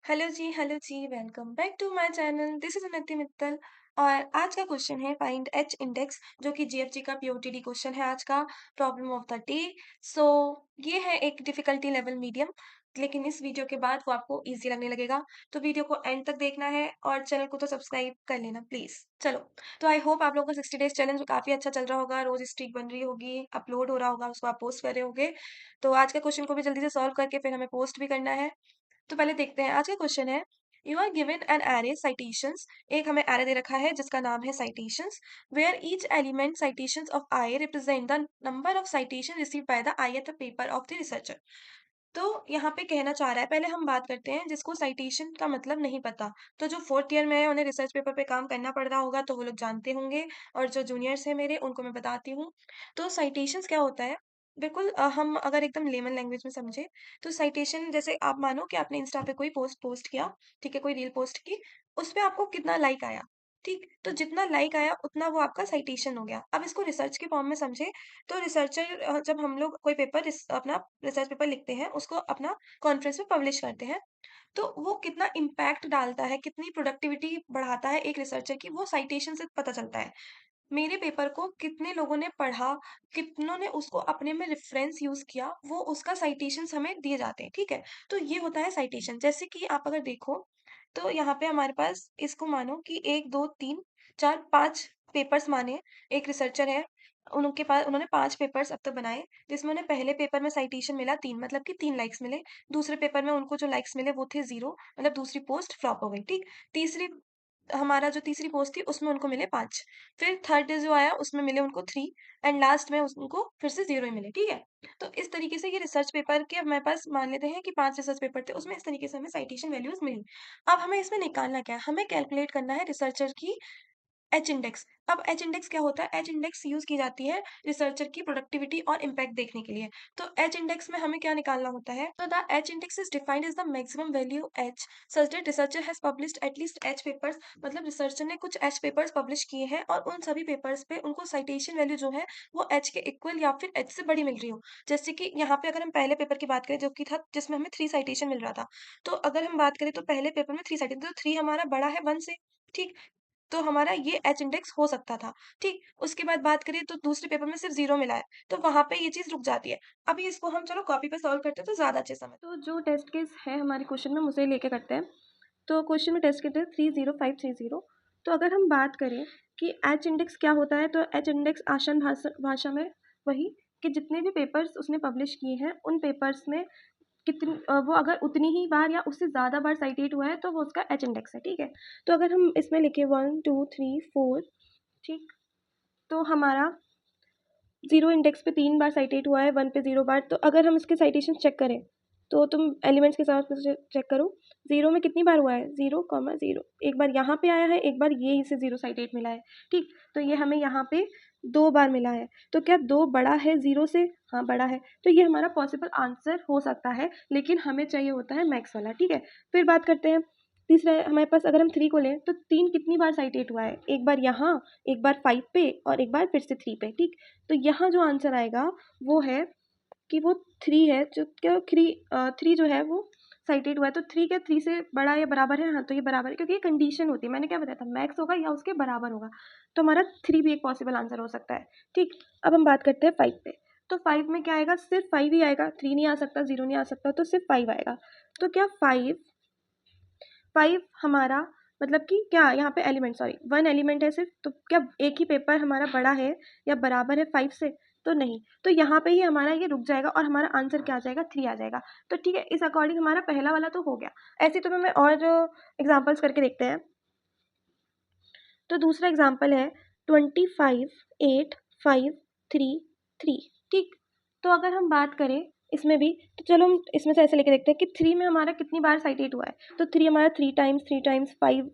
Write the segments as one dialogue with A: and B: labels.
A: Hello ji, welcome back to my channel. This is Unnati Mittal और आज का क्वेश्चन है फाइंड एच इंडेक्स जो कि जीएफजी का पीओटीडी क्वेश्चन है आज का प्रॉब्लम ऑफ द डे। सो ये है एक डिफिकल्टी लेवल मीडियम, लेकिन इस वीडियो के बाद वो आपको इजी लगने लगेगा। तो वीडियो को एंड तक देखना है और चैनल को तो सब्सक्राइब कर लेना प्लीज़। चलो, तो आई होप आप लोगों का 60 डेज़ चैलेंज काफ़ी अच्छा चल रहा होगा, रोज़ स्ट्रीक बन रही होगी, अपलोड हो रहा होगा, उसको आप पोस्ट कर रहे होगे। तो आज का क्वेश्चन को भी जल्दी से सॉल्व करके फिर हमें पोस्ट भी करना है। तो पहले देखते हैं आज का क्वेश्चन है you are given an array citations. एक हमें एरे दे रखा है जिसका नाम है citations where each element citations of I represent the number of citation receive by the I at the paper of the researcher. तो यहाँ पे कहना चाह रहा है, पहले हम बात करते हैं जिसको साइटेशन का मतलब नहीं पता। तो जो फोर्थ ईयर में है उन्हें रिसर्च पेपर पे काम करना पड़ रहा होगा तो वो लोग जानते होंगे, और जो जूनियर्स है मेरे उनको मैं बताती हूँ। तो साइटेशंस क्या होता है, बिल्कुल हम अगर एकदम लेमन लैंग्वेज में समझे तो साइटेशन जैसे आप मानो कि आपने इंस्टा पे कोई पोस्ट पोस्ट किया, ठीक है, कोई रील पोस्ट की, उस पे आपको कितना लाइक आया, ठीक, तो जितना लाइक आया उतना वो आपका साइटेशन हो गया। अब इसको रिसर्च के फॉर्म में समझे तो रिसर्चर जब हम लोग कोई पेपर अपना रिसर्च पेपर लिखते हैं, उसको अपना कॉन्फ्रेंस में पब्लिश करते हैं, तो वो कितना इम्पैक्ट डालता है, कितनी प्रोडक्टिविटी बढ़ाता है एक रिसर्चर की, वो साइटेशन से पता चलता है। मेरे पेपर को कितने लोगों ने पढ़ा, कितनों ने उसको अपने में रेफरेंस यूज़ किया, वो उसका साइटेशंस हमें दिए जाते हैं, ठीक है? तो ये होता है साइटेशन। जैसे कि आप अगर देखो, तो यहाँ पे हमारे पास इसको मानो कि 1, 2, 3, 4, 5 पेपर्स माने, एक रिसर्चर है, उनके पास उन्होंने 5 पेपर्स अब तक बनाए, जिसमें उन्हें पहले पेपर में साइटेशन मिला 3, मतलब कि 3 लाइक्स मिले। दूसरे पेपर में उनको जो लाइक्स मिले वो थे 0, मतलब दूसरी पोस्ट फ्लॉप हो गई, ठीक? तीसरी हमारा जो तीसरी पोस्ट थी उसमें उनको मिले 5, फिर थर्ड जो आया उसमें मिले उनको 3 एंड लास्ट में उनको फिर से 0 ही मिले, ठीक है? तो इस तरीके से ये रिसर्च पेपर के हमारे पास मान लेते हैं कि 5 रिसर्च पेपर थे, उसमें इस तरीके से हमें साइटेशन वैल्यूज़ मिली। अब हमें इसमें निकालना क्या है? हमें कैलकुलेट करना है रिसर्चर की एच इंडेक्स। अब एच इंडेक्स क्या होता है? एच इंडेक्स यूज़ की जाती है रिसर्चर की प्रोडक्टिविटी और इम्पैक्ट देखने के लिए। तो एच इंडेक्स में हमें क्या निकालना होता है? तो the H index is defined as the maximum value H such that researcher has published at least H papers. मतलब रिसर्चर ने कुछ एच पेपर्स पब्लिश किए हैं और उन सभी पेपर्स पे उनको साइटेशन वैल्यू जो है वो एच के इक्वल या फिर एच से बड़ी मिल रही हो। जैसे कि यहाँ पे अगर हम पहले पेपर की बात करें जो कि था जिसमें हमें 3 साइटेशन मिल रहा था। तो अगर हम बात करें तो पहले पेपर में 3 साइटेशन, तो 3 हमारा बड़ा है 1 से, ठीक? तो हमारा ये एच इंडेक्स हो सकता था, ठीक? उसके बाद बात करें तो दूसरे पेपर में सिर्फ़ 0 मिला है, तो वहाँ पे ये चीज़ रुक जाती है। अभी इसको हम चलो कॉपी पे सॉल्व करते हैं तो ज़्यादा अच्छे समझ। तो जो टेस्ट केस है हमारे क्वेश्चन में उसे लेके करते हैं। तो क्वेश्चन में टेस्ट केस है 30530। तो अगर हम बात करें कि एच इंडेक्स क्या होता है, तो एच इंडेक्स आसान भाषा में वही कि जितने भी पेपर्स उसने पब्लिश किए हैं, उन पेपर्स में वो अगर उतनी ही बार या उससे ज़्यादा बार साइटेट हुआ है तो वो उसका एच इंडेक्स है, ठीक है? तो अगर हम इसमें लिखें 1, 2, 3, 4, ठीक? तो हमारा 0 इंडेक्स पे 3 बार साइटेट हुआ है, 1 पे 0 बार। तो अगर हम इसके साइटेशंस चेक करें, तो तुम एलिमेंट्स के साथ से चेक करो, 0 में कितनी बार हुआ है? 0, 0, एक बार यहाँ पे आया है, एक बार ये से 0 साइटेट मिला है, ठीक? तो ये हमें यहाँ पे 2 बार मिला है। तो क्या 2 बड़ा है 0 से? हाँ, बड़ा है। तो ये हमारा पॉसिबल आंसर हो सकता है, लेकिन हमें चाहिए होता है मैक्स वाला, ठीक है? फिर बात करते हैं, तीसरा है हमारे पास, अगर हम 3 को लें, तो 3 कितनी बार साइटेट हुआ है? एक बार यहाँ, एक बार 5 पे और एक बार फिर से 3 पे, ठीक? तो यहाँ जो आंसर आएगा वो है कि वो 3 है, जो क्या 3 जो है वो साइटेड हुआ है। तो 3 क्या 3 से बड़ा या बराबर है? हाँ, तो ये बराबर है, क्योंकि ये कंडीशन होती है। मैंने क्या बताया था, मैक्स होगा या उसके बराबर होगा। तो हमारा 3 भी एक पॉसिबल आंसर हो सकता है, ठीक? अब हम बात करते हैं 5 पे। तो 5 में क्या आएगा? सिर्फ 5 ही आएगा, 3 नहीं आ सकता, 0 नहीं आ सकता, तो सिर्फ 5 आएगा। तो क्या 5 हमारा मतलब कि क्या यहाँ पे एलिमेंट, सॉरी 1 एलिमेंट है सिर्फ, तो क्या एक ही पेपर हमारा बड़ा है या बराबर है 5 से? तो नहीं। तो यहाँ पे ही हमारा ये रुक जाएगा और हमारा आंसर क्या आ जाएगा? 3 आ जाएगा। तो ठीक है, इस अकॉर्डिंग हमारा पहला वाला तो हो गया। ऐसे तो मैं और एग्जांपल्स करके देखते हैं। तो दूसरा एग्जांपल है 25, 8, 5, 3, 3, ठीक? तो अगर हम बात करें इसमें भी, तो चलो हम इसमें से ऐसे लेके देखते हैं कि 3 में हमारा कितनी बार साइटेट हुआ है। तो 3 हमारा 3 टाइम्स 5,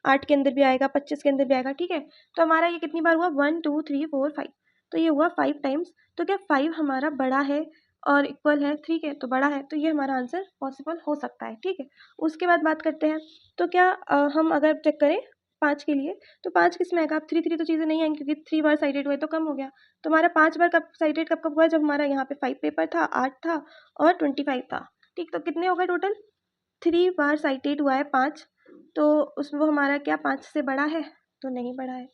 A: 8 के अंदर भी आएगा, 25 के अंदर भी आएगा, ठीक है? तो हमारा ये कितनी बार हुआ? 1, 2, 3, 4, 5। तो ये हुआ 5 टाइम्स। तो क्या 5 हमारा बड़ा है और इक्वल है, ठीक है? तो बड़ा है, तो ये हमारा आंसर पॉसिबल हो सकता है, ठीक है? उसके बाद बात करते हैं, तो क्या हम अगर चेक करें 5 के लिए, तो 5 किस में आएगा? अब 3 तो चीज़ें नहीं आएँगी, क्योंकि 3 बार साइटेड हुए तो कम हो गया। तो हमारा 5 बार कब साइटेड कब-कब हुआ है? जब हमारा यहाँ पे 5 पेपर था, 8 था और 25 था, ठीक? तो कितने हो गए टोटल? 3 बार साइटेड हुआ है 5, तो उसमें वो हमारा क्या 5 से बड़ा है? तो नहीं बड़ा है।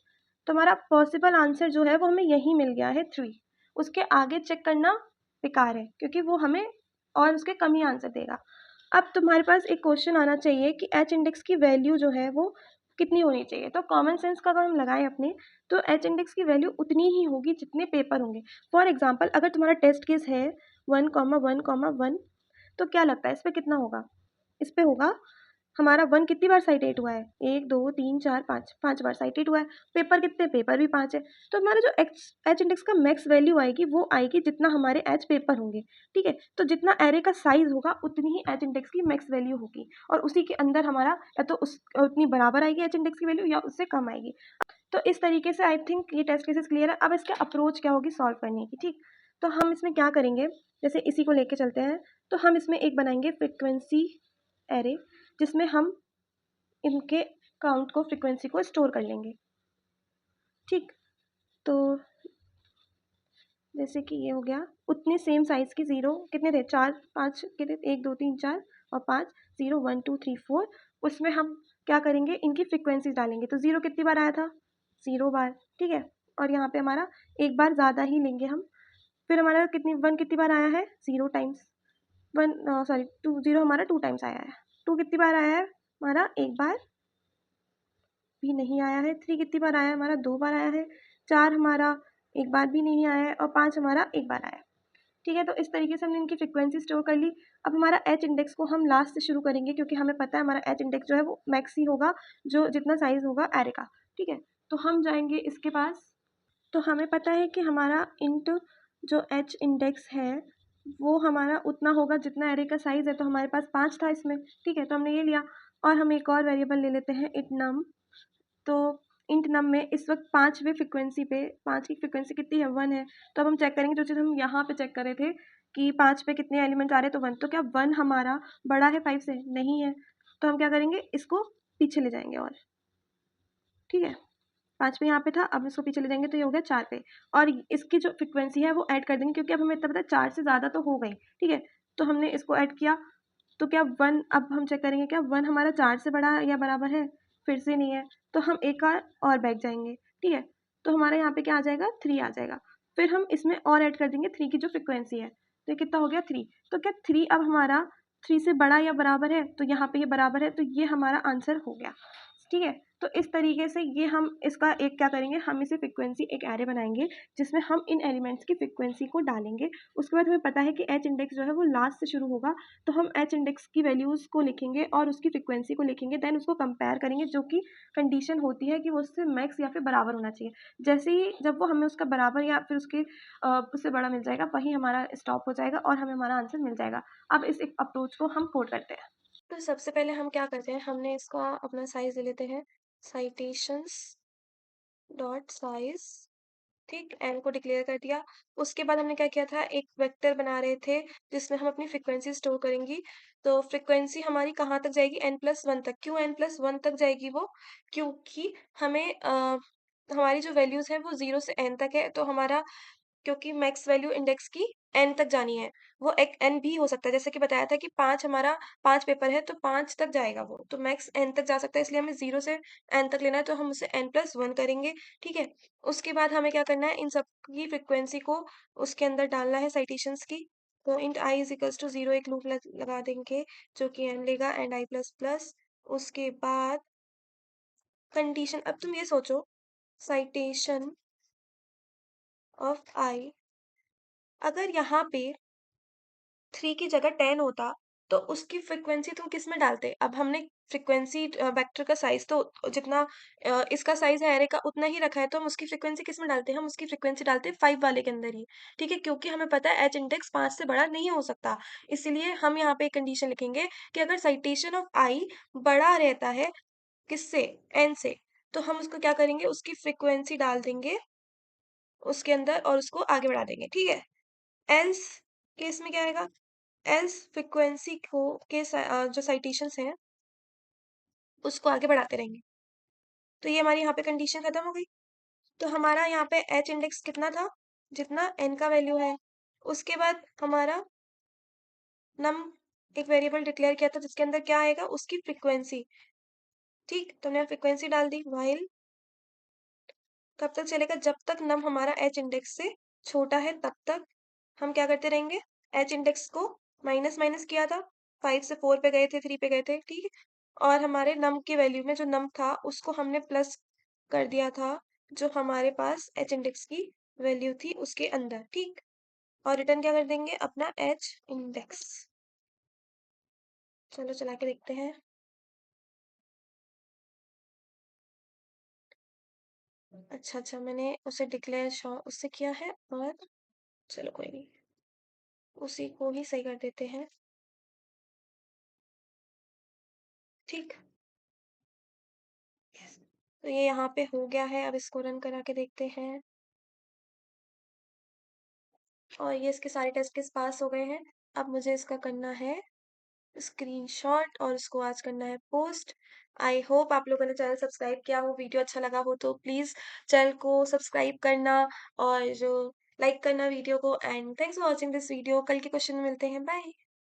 A: तो हमारा पॉसिबल आंसर जो है वो हमें यही मिल गया है 3। उसके आगे चेक करना बेकार है क्योंकि वो हमें और उसके कम ही आंसर देगा। अब तुम्हारे पास एक क्वेश्चन आना चाहिए कि एच इंडेक्स की वैल्यू जो है वो कितनी होनी चाहिए। तो कॉमन सेंस का अगर हम लगाएं अपने, तो एच इंडेक्स की वैल्यू उतनी ही होगी जितने पेपर होंगे। फॉर एग्जाम्पल अगर तुम्हारा टेस्ट केस है 1,1,1, तो क्या लगता है इस पे कितना होगा? इस पे होगा हमारा 1 कितनी बार साइटेट हुआ है? 1, 2, 3, 4, 5, 5 बार साइटेट हुआ है। पेपर कितने? पेपर भी 5 है। तो हमारा जो एच इंडेक्स का मैक्स वैल्यू आएगी वो आएगी जितना हमारे एच पेपर होंगे, ठीक है? तो जितना एरे का साइज होगा उतनी ही एच इंडेक्स की मैक्स वैल्यू होगी और उसी के अंदर हमारा या तो उतनी बराबर आएगी एच इंडेक्स की वैल्यू या उससे कम आएगी। तो इस तरीके से आई थिंक ये टेस्ट केसेस क्लियर है। अब इसका अप्रोच क्या होगी सॉल्व करने की, ठीक? तो हम इसमें क्या करेंगे, जैसे इसी को लेके चलते हैं, तो हम इसमें एक बनाएंगे फ्रीक्वेंसी एरे, जिसमें हम इनके काउंट को फ्रीक्वेंसी को स्टोर कर लेंगे, ठीक? तो जैसे कि ये हो गया, उतने सेम साइज के जीरो कितने थे? 4 5 कितने? 1 2 3 4 और 5, 0 1 2 3 4। उसमें हम क्या करेंगे, इनकी फ्रीक्वेंसी डालेंगे। तो जीरो कितनी बार आया था? 0 बार, ठीक है? और यहाँ पे हमारा एक बार ज़्यादा ही लेंगे हम। फिर हमारा कितनी 1 कितनी बार आया है? 0 टाइम्स। 1 सॉरी 2 0 हमारा 2 टाइम्स आया है। 2 कितनी बार आया है? हमारा एक बार भी नहीं आया है। 3 कितनी बार आया है? हमारा 2 बार आया है। 4 हमारा एक बार भी नहीं आया है और 5 हमारा एक बार आया है, ठीक है? तो इस तरीके से हमने इनकी फ्रीक्वेंसी स्टोर कर ली। अब हमारा एच इंडेक्स को हम लास्ट से शुरू करेंगे क्योंकि हमें पता है हमारा एच इंडेक्स जो है वो मैक्स ही होगा, जो जितना साइज होगा एरे का, ठीक है? तो हम जाएंगे इसके पास। तो हमें पता है कि हमारा इंट जो एच इंडेक्स है वो हमारा उतना होगा जितना एरे का साइज है। तो हमारे पास 5 था इसमें, ठीक है? तो हमने ये लिया और हम एक और वेरिएबल ले लेते हैं इट नम। तो इंट नम में इस वक्त 5वें फ्रीक्वेंसी पे 5 की फ्रीक्वेंसी कितनी है? 1 है। तो अब हम चेक करेंगे, जो चीज़ हम यहाँ पे चेक कर रहे थे कि 5 पे कितने एलिमेंट आ रहे हैं, तो 1। तो क्या 1 हमारा बड़ा है 5 से? नहीं है। तो हम क्या करेंगे, इसको पीछे ले जाएंगे और, ठीक है? 5 पे यहाँ पे था, अब इसको पीछे ले जाएंगे तो ये हो गया 4 पे। और इसकी जो फ्रीक्वेंसी है वो ऐड कर देंगे क्योंकि अब हमें इतना पता है 4 से ज़्यादा तो हो गई, ठीक है? तो हमने इसको ऐड किया। तो क्या 1, अब हम चेक करेंगे क्या 1 हमारा 4 से बड़ा या बराबर है? फिर से नहीं है। तो हम एक और बैक जाएंगे, ठीक है? तो हमारे यहाँ पे क्या आ जाएगा? 3 आ जाएगा। फिर हम इसमें और ऐड कर देंगे 3 की जो फ्रीक्वेंसी है। तो ये कितना हो गया? 3। तो क्या 3 अब हमारा 3 से बड़ा या बराबर है? तो यहाँ पे ये बराबर है, तो ये हमारा आंसर हो गया, ठीक है? तो इस तरीके से ये हम इसका एक क्या करेंगे, हम इसे फ्रीक्वेंसी एक एरे बनाएंगे जिसमें हम इन एलिमेंट्स की फ्रीक्वेंसी को डालेंगे। उसके बाद हमें पता है कि एच इंडेक्स जो है वो लास्ट से शुरू होगा, तो हम एच इंडेक्स की वैल्यूज़ को लिखेंगे और उसकी फ्रीक्वेंसी को लिखेंगे, देन उसको कंपेयर करेंगे, जो कि कंडीशन होती है कि वो उससे मैक्स या फिर बराबर होना चाहिए। जैसे ही जब वो हमें उसका बराबर या फिर उसके उससे बड़ा मिल जाएगा, वही हमारा स्टॉप हो जाएगा और हमें हमारा आंसर मिल जाएगा। अब इस एक अप्रोच को हम कोड करते हैं। तो सबसे पहले हम क्या करते हैं, हमने इसका अपना साइज ले लेते हैं, साइटेशंस डॉट साइज, ठीक? एन को डिक्लेयर कर दिया। उसके बाद हमने क्या किया था, एक वेक्टर बना रहे थे जिसमें हम अपनी फ्रीक्वेंसी स्टोर करेंगी। तो फ्रीक्वेंसी हमारी कहाँ तक जाएगी? n+1 तक। क्यों n+1 तक जाएगी वो? क्योंकि हमें हमारी जो वैल्यूज है वो 0 से n तक है, तो हमारा क्योंकि मैक्स वैल्यू इंडेक्स की n तक जानी है। वो एक n भी हो सकता है, जैसे कि बताया था कि 5 हमारा 5 पेपर है तो 5 तक जाएगा वो, तो मैक्स n तक जा सकता है, इसलिए हमें 0 से n तक लेना है, तो हम उसे n+1 करेंगे, ठीक है? उसके बाद हमें क्या करना है, इन सब की फ्रीक्वेंसी को उसके अंदर डालना है साइटेशंस की। तो int i is equals to 0 एक लूप लगा देंगे जो कि n लेगा एंड i प्लस प्लस। उसके बाद कंडीशन, अब तुम ये सोचो, साइटेशन ऑफ i अगर यहाँ पे 3 की जगह 10 होता, तो उसकी फ्रीक्वेंसी तुम किस में डालते? अब हमने फ्रीक्वेंसी वेक्टर का साइज तो जितना इसका साइज है एरे का उतना ही रखा है, तो हम उसकी फ्रीक्वेंसी किस में डालते हैं? हम उसकी फ्रीक्वेंसी डालते हैं 5 वाले के अंदर ही, ठीक है? क्योंकि हमें पता है एच इंडेक्स 5 से बड़ा नहीं हो सकता, इसलिए हम यहाँ पे एक कंडीशन लिखेंगे कि अगर साइटेशन ऑफ आई बड़ा रहता है किससे? एन से, तो हम उसको क्या करेंगे, उसकी फ्रीक्वेंसी डाल देंगे उसके अंदर और उसको आगे बढ़ा देंगे, ठीक है? एल्स केस में क्या आएगा? एल्स फ्रीक्वेंसी को जो साइटेशंस हैं उसको आगे बढ़ाते रहेंगे। तो ये हमारी यहाँ पे कंडीशन खत्म हो गई। तो हमारा यहाँ पे एच इंडेक्स कितना था? जितना एन का वैल्यू है। उसके बाद हमारा नम एक वेरिएबल डिक्लेयर किया था जिसके अंदर क्या आएगा, उसकी फ्रीक्वेंसी। ठीक, तो हमने फ्रीक्वेंसी डाल दी। व्हाइल कब तक चलेगा, जब तक नम हमारा एच इंडेक्स से छोटा है तब तक हम क्या करते रहेंगे, एच इंडेक्स को माइनस माइनस किया था, 5 से 4 पे गए थे, 3 पे गए थे, ठीक है। और हमारे नम की वैल्यू में जो नम था उसको हमने प्लस कर दिया था जो हमारे पास एच इंडेक्स की वैल्यू थी उसके अंदर, ठीक। और रिटर्न क्या कर देंगे, अपना एच इंडेक्स। चलो चला के देखते हैं। अच्छा अच्छा, मैंने उसे डिक्लेयर शो उससे किया है, और चलो कोई नहीं, उसी को ही सही कर देते हैं, ठीक। तो ये यहाँ पे हो गया है, अब इसको रन करा के देखते हैं। और ये इसके सारे टेस्ट केस पास हो गए हैं। अब मुझे इसका करना है स्क्रीनशॉट और इसको आज करना है पोस्ट। आई होप आप लोगों ने चैनल सब्सक्राइब किया हो, वीडियो अच्छा लगा हो तो प्लीज़ चैनल को सब्सक्राइब करना और लाइक करना वीडियो को। And thanks for watching this video. कल के क्वेश्चन में मिलते हैं, बाय।